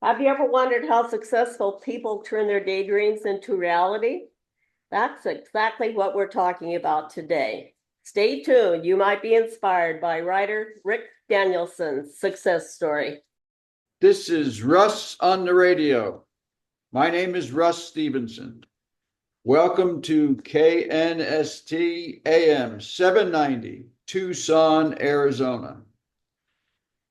Have you ever wondered how successful people turn their daydreams into reality? That's exactly what we're talking about today. Stay tuned. You might be inspired by writer Rik Danielson's success story. This is Russ on the radio. My name is Russ Stevenson. Welcome to KNST AM 790, Tucson, Arizona.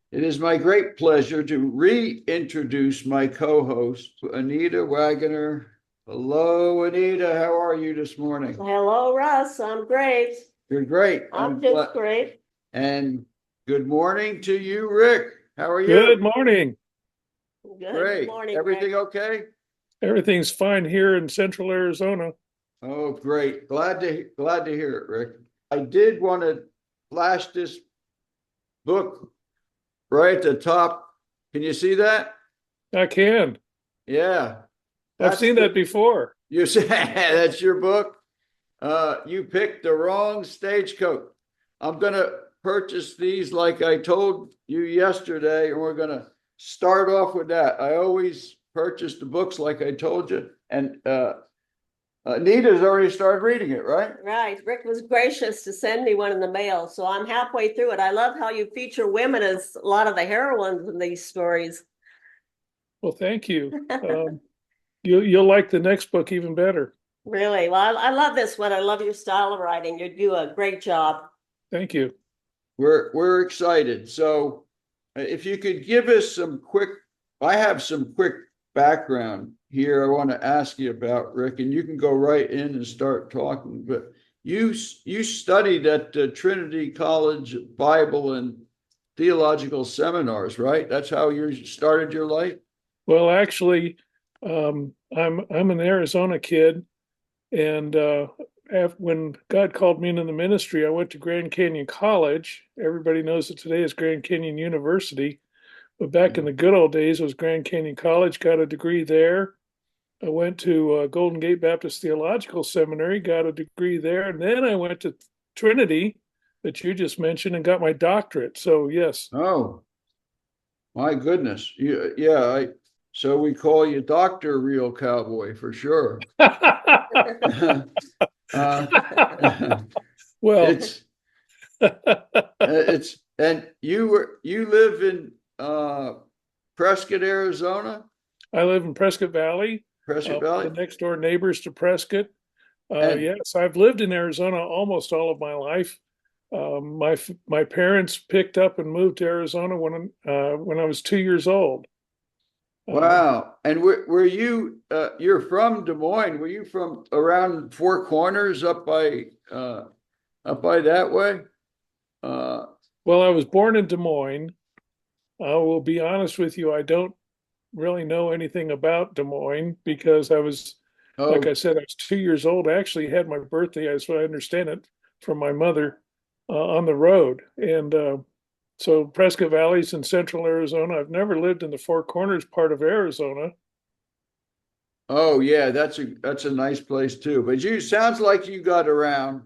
It is my great pleasure to reintroduce my co-host, Anita Wagoner. Hello, Anita. How are you this morning? Hello, Russ. I'm great. You're great. I'm just great. And good morning to you, Rik. How are you? Good morning. Good morning. Everything Rik. okay? Everything's fine here in Central Arizona. Oh, great. Glad to hear it, Rik. I did want to flash this book right at the top. Can you see that? I can. Yeah. I've seen that before. You say that's your book? You picked the wrong stagecoach. I'm going to purchase these like I told you yesterday, and we're going to start off with that. I always purchase the books like I told you. And Anita's already started reading it, right? Right. Rik was gracious to send me one in the mail, so I'm halfway through it. I love how you feature women as a lot of the heroines in these stories. Well, thank you. You'll like the next book even better. Really? Well, I love this one. I love your style of writing. You do a great job. Thank you. We're excited. So if you could give us I have some quick background here I want to ask you about, Rik, and you can go right in and start talking. But you studied at Trinity College Bible and Theological Seminars, right? That's how you started your life? Well, actually, I'm an Arizona kid, and when God called me into the ministry, I went to Grand Canyon College. Everybody knows that today is Grand Canyon University, but back in the good old days, it was Grand Canyon College. Got a degree there. I went to Golden Gate Baptist Theological Seminary, got a degree there, and then I went to Trinity, that you just mentioned, and got my doctorate. So yes. Oh, my goodness. So we call you Dr. Real Cowboy for sure. Well, it's and you live in Prescott, Arizona? I live in Prescott Valley. Prescott Valley. The next door neighbors to Prescott. Yes, I've lived in Arizona almost all of my life. My parents picked up and moved to Arizona when I was 2 years old. Wow. And were you you're from Des Moines? Were you from around Four Corners up by that way? Well, I was born in Des Moines. I will be honest with you, I don't really know anything about Des Moines because like I said, I was 2 years old. I actually had my birthday, as I understand it, from my mother on the road. And so Prescott Valley's in central Arizona. I've never lived in the Four Corners part of Arizona. Oh yeah, that's a nice place too. But sounds like you got around.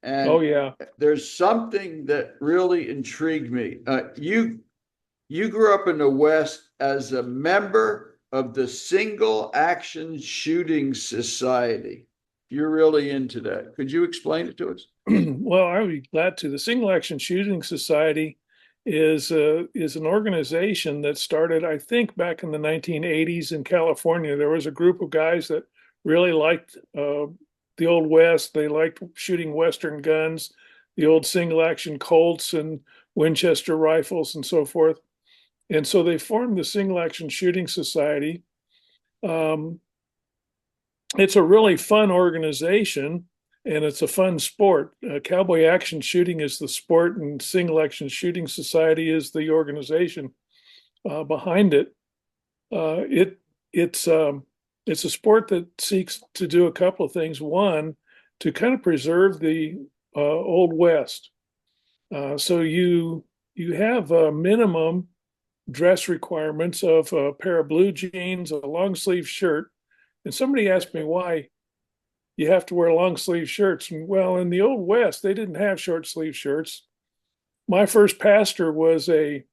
And oh yeah, there's something that really intrigued me. You grew up in the West as a member of the Single Action Shooting Society. You're really into that. Could you explain it to us? Well, I would be glad to. The Single Action Shooting Society is an organization that started, I think, back in the 1980s in California. There was a group of guys that really liked the Old West. They liked shooting Western guns, the old single action Colts and Winchester rifles and so forth. And so they formed the Single Action Shooting Society. It's a really fun organization, and it's a fun sport. Cowboy Action Shooting is the sport, and Single Action Shooting Society is the organization behind it. It's a sport that seeks to do a couple of things. One, to kind of preserve the Old West. So you have a minimum dress requirements of a pair of blue jeans, a long sleeve shirt. And somebody asked me why you have to wear long sleeve shirts. And well, in the Old West, they didn't have short sleeve shirts. My first pastor was an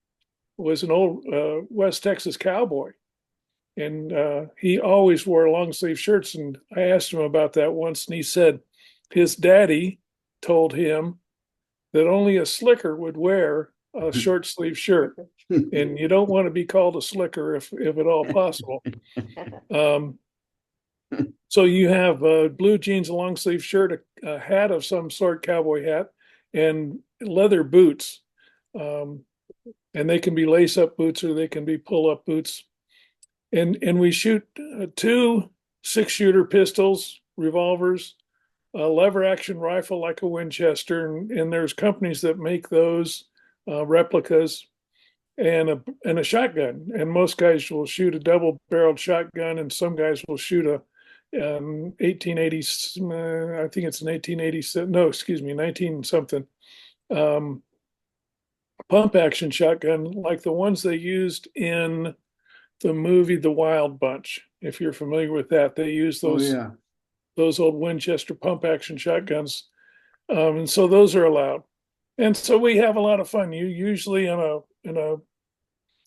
old West Texas cowboy. and he always wore long sleeve shirts. And I asked him about that once, and he said his daddy told him that only a slicker would wear a short sleeve shirt, and you don't want to be called a slicker if at all possible. So you have blue jeans, a long sleeve shirt, a hat of some sort, cowboy hat, and leather boots. And they can be lace up boots or they can be pull up boots. And we shoot two 6-shooter pistols, revolvers, a lever action rifle like a Winchester, and there's companies that make those replicas, and a shotgun. And most guys will shoot a double barreled shotgun, and some guys will shoot a 1880. I think it's an 1887. No, excuse me, 19 something. Pump action shotgun like the ones they used in the movie The Wild Bunch. If you're familiar with that, they use Oh, those yeah. those old Winchester pump action shotguns, and so those are allowed. And so we have a lot of fun. You usually in a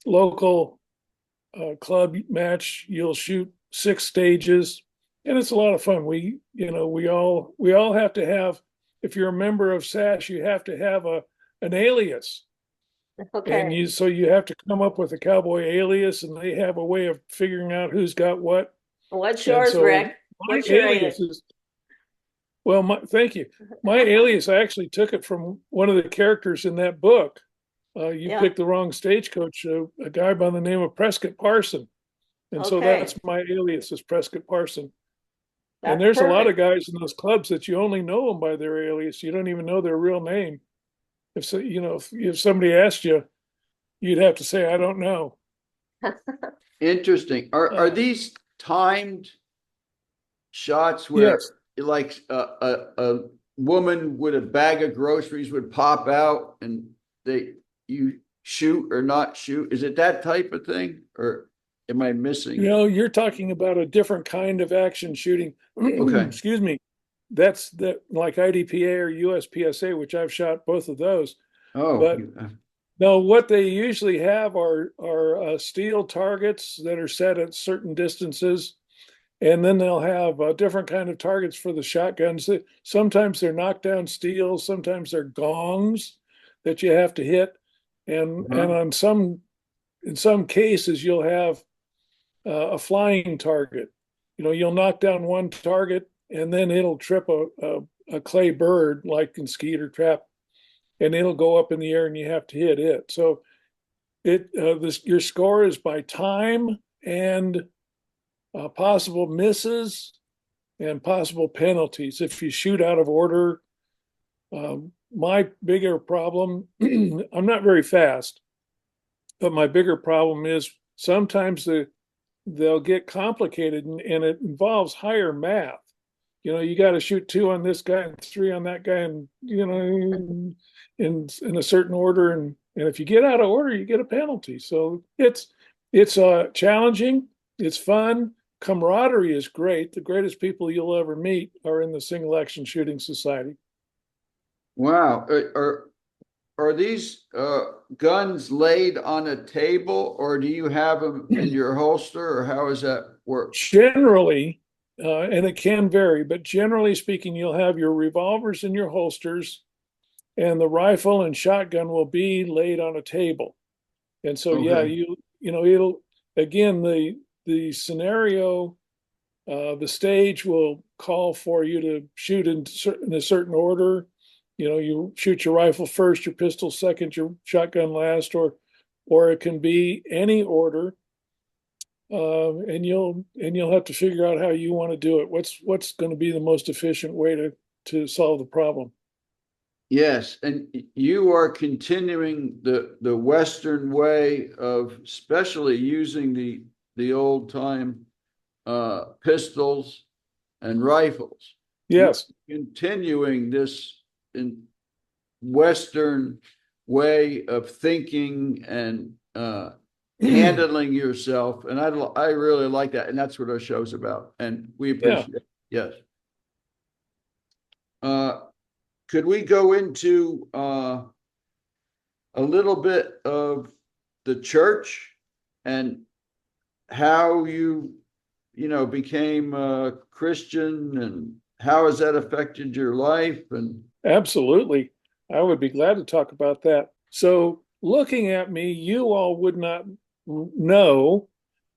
local club match, you'll shoot 6 stages, and it's a lot of fun. We all have to have. If you're a member of SAS, you have to have an alias. And Okay, you have to come up with a cowboy alias, and they have a way of figuring out who's got what. what's And yours, so Rick? my What's your alias is, well, thank you. My alias, I actually took it from one of the characters in that book. You Yeah, picked the wrong stagecoach, a guy by the name of Prescott Parson. And so okay, that's my alias, is Prescott Parson. And that's there's a lot of perfect. guys in those clubs that you only know them by their alias. You don't even know their real name. If somebody asked you, you'd have to say, I don't know. Interesting. Are Uh, these timed shots where yes. like a woman with a bag of groceries would pop out and you shoot or not shoot? Is it that type of thing, or am I missing it? You're talking about a different kind of action shooting. Okay. Excuse me. That's that like IDPA or USPSA, which I've shot both of those. Oh, But no, what they usually have are steel targets that are set at certain distances, and then they'll have different kind of targets for the shotguns. Sometimes they're knockdown steel, sometimes they're gongs that you have to hit, and uh-huh. in some cases you'll have a flying target. You'll knock down one target, and then it'll trip a clay bird like in skeet or trap, and it'll go up in the air, and you have to hit it. So your score is by time and possible misses and possible penalties if you shoot out of order. My bigger problem, I'm not very fast, but my bigger problem is sometimes they'll get complicated, and it involves higher math. You got to shoot 2 on this guy and 3 on that guy, and in a certain order, and if you get out of order, you get a penalty. So it's challenging. It's fun. Camaraderie is great. The greatest people you'll ever meet are in the Single Action Shooting Society. Wow. Are these guns laid on a table, or do you have them in your holster, or how does that work? Generally, and it can vary, but generally speaking, you'll have your revolvers in your holsters, and the rifle and shotgun will be laid on a table. And so, yeah, Okay. it'll again the scenario, the stage will call for you to shoot in a certain order. You shoot your rifle first, your pistol second, your shotgun last, or it can be any order. And you'll have to figure out how you want to do it. What's going to be the most efficient way to solve the problem? Yes, and you are continuing the Western way of especially using the old time pistols and rifles. You Yes. continuing this in Western way of thinking and handling yourself, and I really like that, and that's what our show's about, and we Yeah. appreciate it. Yes. Could we go into a little bit of the church and how you became a Christian and how has that affected your life? And Absolutely. I would be glad to talk about that. So, looking at me, you all would not know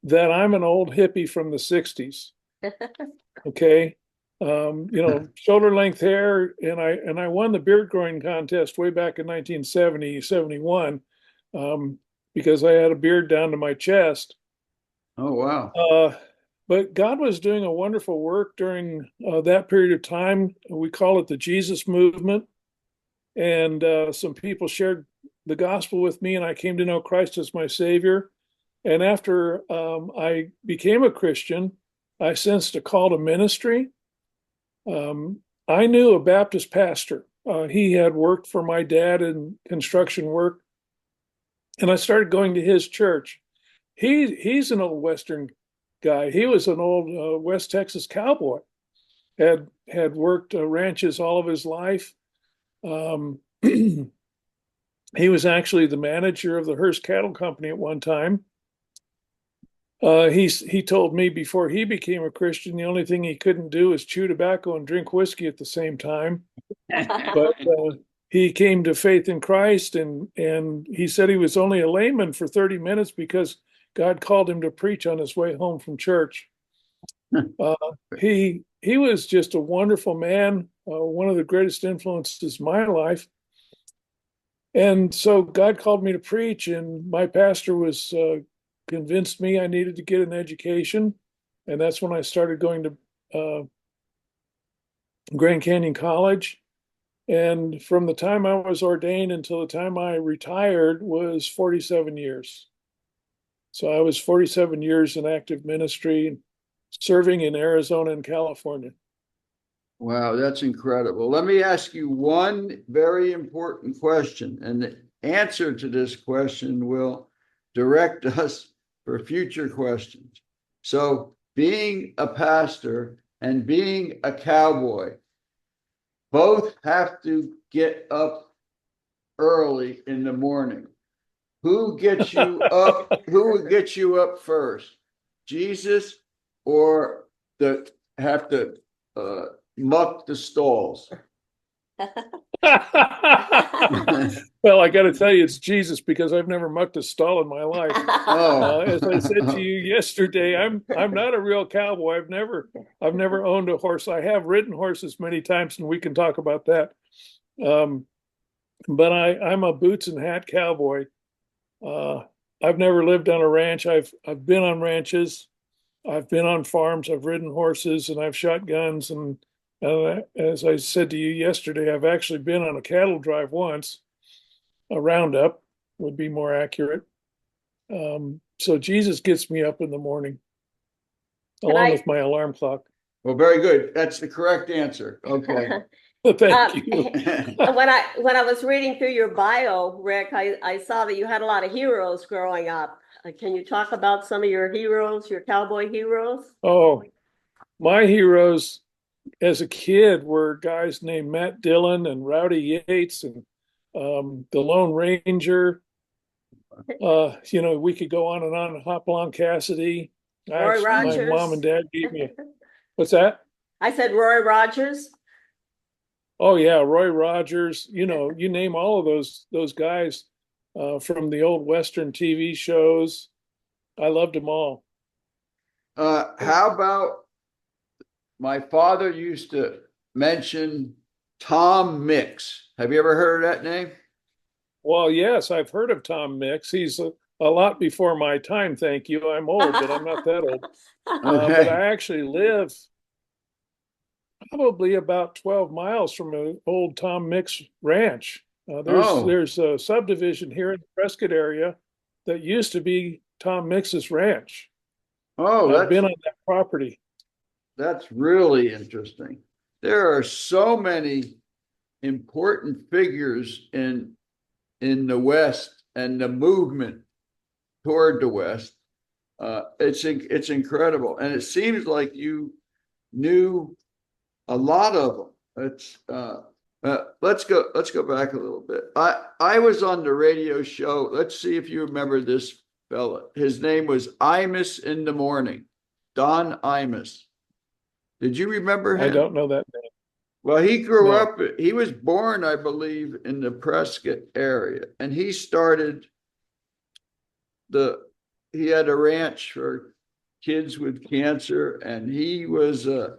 that I'm an old hippie from the 60s. Okay. Shoulder length hair, and I won the beard growing contest way back in 1970, 71, because I had a beard down to my chest. oh wow. But God was doing a wonderful work during that period of time. We call it the Jesus movement. And some people shared the gospel with me, and I came to know Christ as my Savior. And after I became a Christian, I sensed a call to ministry. I knew a Baptist pastor. He had worked for my dad in construction work, and I started going to his church. He's an old Western guy. He was an old West Texas cowboy. Had worked ranches all of his life. He was actually the manager of the Hearst Cattle Company at one time. He told me before he became a Christian, the only thing he couldn't do is chew tobacco and drink whiskey at the same time. But he came to faith in Christ, and he said he was only a layman for 30 minutes because God called him to preach on his way home from church. He was just a wonderful man, one of the greatest influences in my life. And so God called me to preach, and my pastor was convinced me I needed to get an education, and that's when I started going to Grand Canyon College. And from the time I was ordained until the time I retired was 47 years. So I was 47 years in active ministry, serving in Arizona and California. Wow, that's incredible. Let me ask you one very important question, and the answer to this question will direct us for future questions. So, being a pastor and being a cowboy both have to get up early in the morning. Who gets you up? Who would get you up first? Jesus or the have to muck the stalls? Well, I got to tell you, it's Jesus, because I've never mucked a stall in my life. Oh. As I said to you yesterday, I'm not a real cowboy. I've never owned a horse. I have ridden horses many times, and we can talk about that. But I'm a boots and hat cowboy. I've never lived on a ranch. I've been on ranches. I've been on farms. I've ridden horses, and I've shot guns. And as I said to you yesterday, I've actually been on a cattle drive once. A roundup would be more accurate. So Jesus gets me up in the morning, along with my alarm clock. Well, very good. That's the correct answer. Okay. Thank you. When I was reading through your bio, Rik, I saw that you had a lot of heroes growing up. Can you talk about some of your heroes, your cowboy heroes? Oh, my heroes as a kid were guys named Matt Dillon and Rowdy Yates and the Lone Ranger. We could go on and on. Hopalong Cassidy. Roy Rogers. My mom and dad gave me. What's that? I said Roy Rogers. Oh yeah, Roy Rogers. You name all of those guys from the old Western TV shows. I loved them all. How about my father used to mention Tom Mix? Have you ever heard of that name? Well, yes, I've heard of Tom Mix. He's a lot before my time, thank you. I'm old, but I'm not that old. But I actually live probably about 12 miles from an old Tom Mix ranch. There's a subdivision here in the Prescott area that used to be Tom Mix's ranch. I've been on that property. That's really interesting. There are so many important figures in the West and the movement toward the West. It's incredible, and it seems like you knew a lot of them. Let's go back a little bit. I was on the radio show. Let's see if you remember this fella. His name was Imus in the Morning, Don Imus. Did you remember him? I don't know that name. Well, he grew No. up, he was born, I believe, in the Prescott area, and he started he had a ranch for kids with cancer, and he was a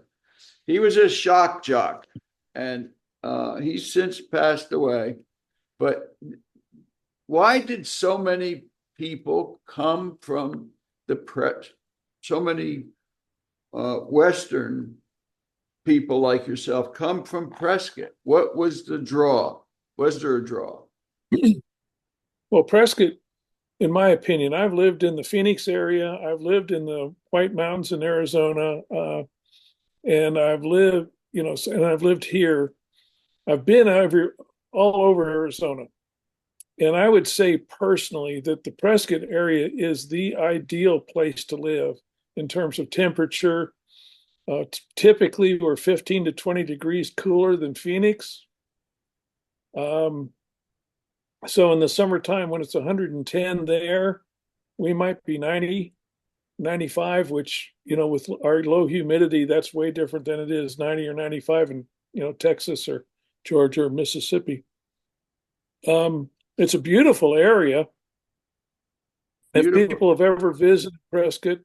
shock jock, and he's since passed away. But why did so many people come from so many Western people like yourself come from Prescott? What was the draw? Was there a draw? Well, Prescott, in my opinion, I've lived in the Phoenix area. I've lived in the White Mountains in Arizona, and I've lived, and I've lived here. I've been all over Arizona. And I would say personally that the Prescott area is the ideal place to live in terms of temperature. Typically, we're 15 to 20 degrees cooler than Phoenix. So in the summertime, when it's 110 there, we might be 90, 95, which, with our low humidity, that's way different than it is 90 or 95 in, Texas or Georgia or Mississippi. It's a beautiful area. If people have ever visited Prescott,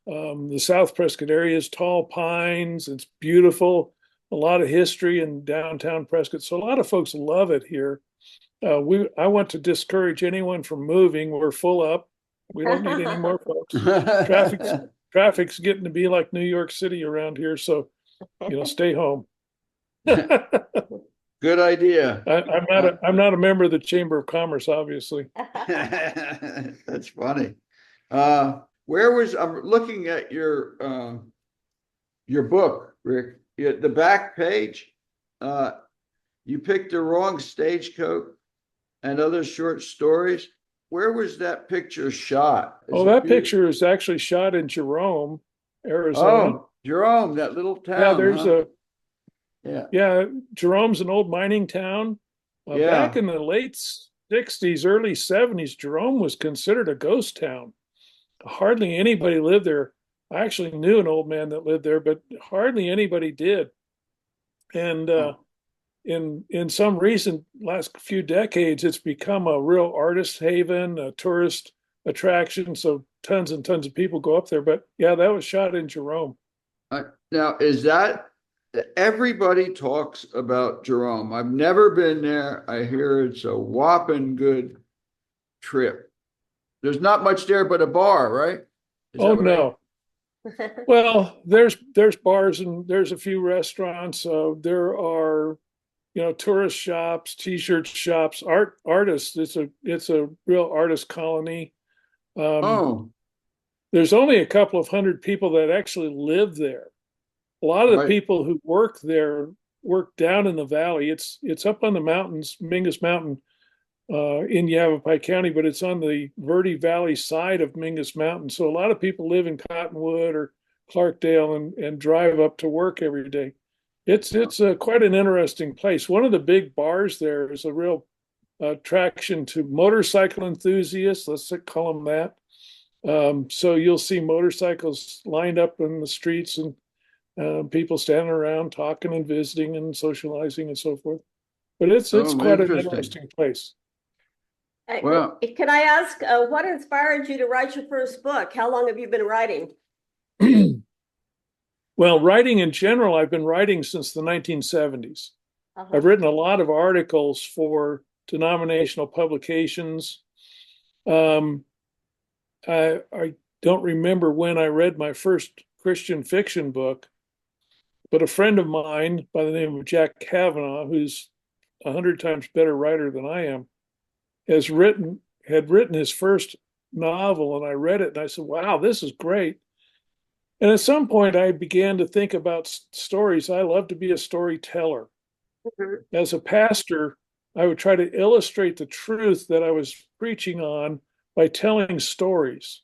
the South Prescott area is tall pines. It's beautiful, a lot of history in downtown Prescott. So a lot of folks love it here. I want to discourage anyone from moving. We're full up. We don't need any more folks. Traffic's getting to be like New York City around here. So, stay home. Good idea. I'm not a member of the Chamber of Commerce, obviously. That's funny. I'm looking at your book, Rick. The back page, you picked the wrong stagecoach and other short stories. Where was that picture shot? That picture is actually shot in Jerome, Arizona. Oh, Jerome, that little town. Yeah, there's Yeah. Yeah, Jerome's an old mining town. Back in the late 60s, early 70s, Jerome was considered a ghost town. Hardly anybody lived there. I actually knew an old man that lived there, but hardly anybody did. And in some recent last few decades, it's become a real artist haven, a tourist attraction. So tons and tons of people go up there. But yeah, that was shot in Jerome. Now, is that everybody talks about Jerome? I've never been there. I hear it's a whopping good trip. There's not much there but a bar, right? Oh, no. Well, there's bars and there's a few restaurants. There are, tourist shops, t-shirt shops, artists. It's a real artist colony. There's only a couple of hundred people that actually live there. A lot of the people who work there work down in the valley. It's up on the mountains, Mingus Mountain, in Yavapai County, but it's on the Verde Valley side of Mingus Mountain. So a lot of people live in Cottonwood or Clarkdale and drive up to work every day. It's quite an interesting place. One of the big bars there is a real attraction to motorcycle enthusiasts. Let's call them that. So you'll see motorcycles lined up in the streets and people standing around talking and visiting and socializing and so forth. But it's quite an interesting place. Well, can I ask, what inspired you to write your first book? How long have you been writing? Well, writing in general, I've been writing since the 1970s. I've written a lot of articles for denominational publications. I don't remember when I read my first Christian fiction book, but a friend of mine by the name of Jack Kavanaugh, who's 100 times better writer than I am, had written his first novel, and I read it and I said, wow, this is great. And at some point I began to think about stories. I love to be a storyteller. As a pastor, I would try to illustrate the truth that I was preaching on by telling stories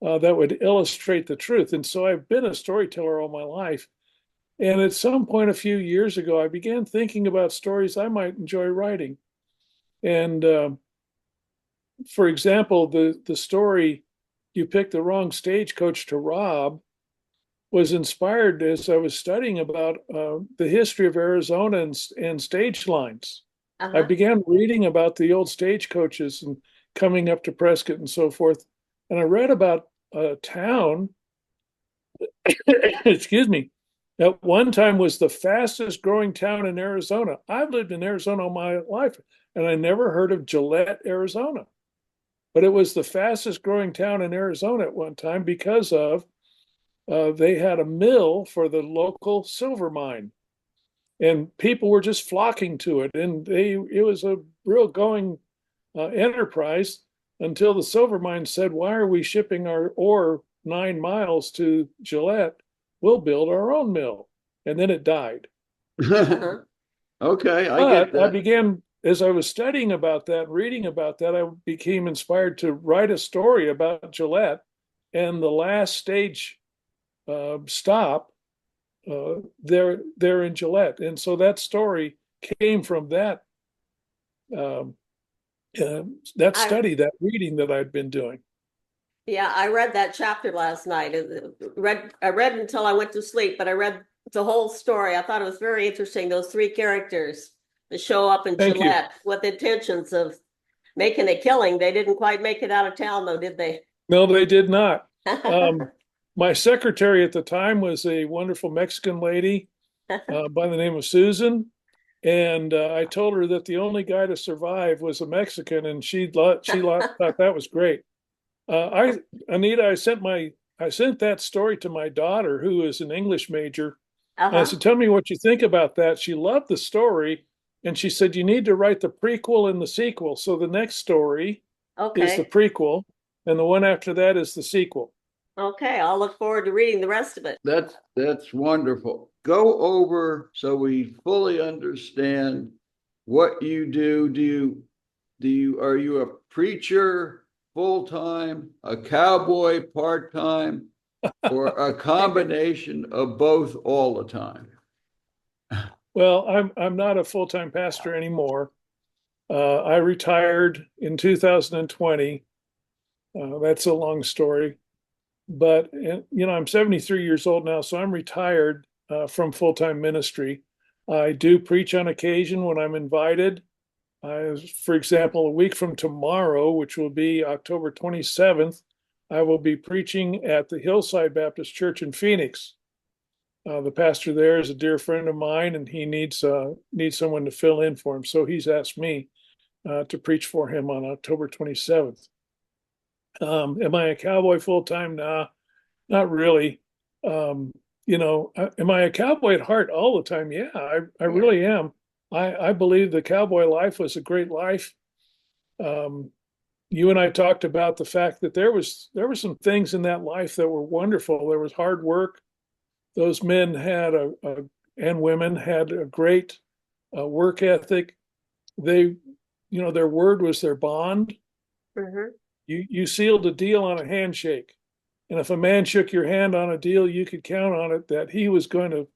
that would illustrate the truth. And so I've been a storyteller all my life. And at some point a few years ago, I began thinking about stories I might enjoy writing. And for example, the story You Picked the Wrong Stagecoach to Rob was inspired as I was studying about the history of Arizona and stage lines. I Uh-huh. began reading about the old stagecoaches and coming up to Prescott and so forth. And I read about a town, excuse me, at one time was the fastest growing town in Arizona. I've lived in Arizona all my life, and I never heard of Gillette, Arizona. But it was the fastest growing town in Arizona at one time because of they had a mill for the local silver mine, and people were just flocking to it. And it was a real going enterprise until the silver mine said, "Why are we shipping our ore 9 miles to Gillette? We'll build our own mill." And then it died. Uh-huh. Okay, I get But I that. began, as I was studying about that, reading about that, I became inspired to write a story about Gillette and the last stage stop there in Gillette. And so that story came from um, that I study, that reading that I'd been doing. Yeah, I read that chapter last night. I read until I went to sleep, but I read the whole story. I thought it was very interesting. Those three characters that show up in Thank you. Gillette with intentions of making a killing. They didn't quite make it out of town, though, did they? No, they did not. My secretary at the time was a wonderful Mexican lady by the name of Susan. And I told her that the only guy to survive was a Mexican, and thought that was great. Anita, I sent that story to my daughter, who is an English major, and I Uh-huh. said, "Tell me what you think about that." She loved the story, and she said, "You need to write the prequel and the sequel." So the next story is the Okay. prequel, and the one after that is the sequel. Okay. I'll look forward to reading the rest of it. That's wonderful. Go over so we fully understand what you do. Are you a preacher full time, a cowboy part time, or a combination of both all the time? Well, I'm not a full-time pastor anymore. I retired in 2020. That's a long story, but I'm 73 years old now, so I'm retired from full-time ministry. I do preach on occasion when I'm invited. For example, a week from tomorrow, which will be October 27th, I will be preaching at the Hillside Baptist Church in Phoenix. The pastor there is a dear friend of mine, and he needs someone to fill in for him. So he's asked me to preach for him on October 27th. Am I a cowboy full time? Nah, not really. Am I a cowboy at heart all the time? Yeah, I Yeah. really am. I believe the cowboy life was a great life. Um, you and I talked about the fact that there were some things in that life that were wonderful. There was hard work. Those men and women had a great work ethic. They, their word was their bond. Hmm. You sealed a deal on a handshake. And if a man shook your hand on a deal, you could count on it that he was going to,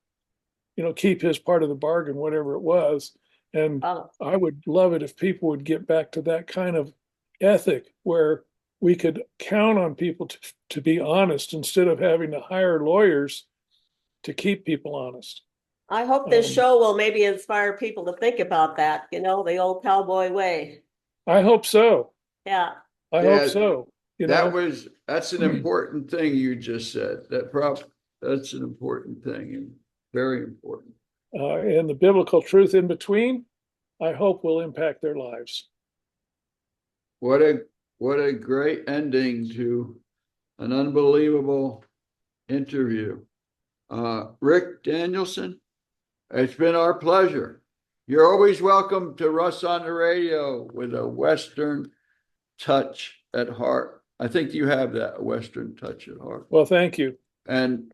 keep his part of the bargain, whatever it was. And Oh, I would love it if people would get back to that kind of ethic where we could count on people to be honest instead of having to hire lawyers to keep people honest. I hope this Um, show will maybe inspire people to think about that, the old cowboy way. I hope so. Yeah. I hope Yeah, so. You know, that's an important thing you just said. That's an important thing and very important. and the biblical truth in between, I hope will impact their lives. What a great ending to an unbelievable interview. Rik Danielsen, it's been our pleasure. You're always welcome to Russ on the Radio with a Western touch at heart. I think you have that Western touch at heart. Well, thank you. And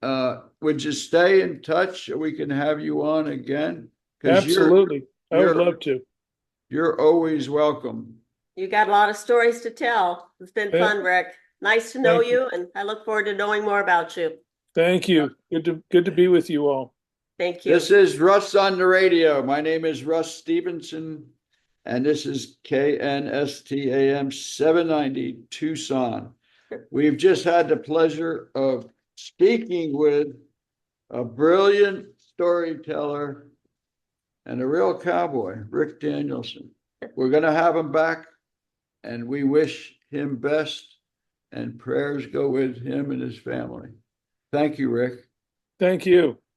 would you stay in touch so we can have you on again? Because Absolutely. I would you're love to. you're always welcome. You got a lot of stories to tell. It's been Eh, fun, Rick. Nice to know Thank you. you, and I look forward to knowing more about you. Thank you. Good to be with you all. Thank you. This is Russ on the Radio. My name is Russ Stevenson, and this is KNSTAM 790 Tucson. We've just had the pleasure of speaking with a brilliant storyteller and a real cowboy, Rik Danielsen. We're going to have him back, and we wish him best, and prayers go with him and his family. Thank you, Rik. Thank you.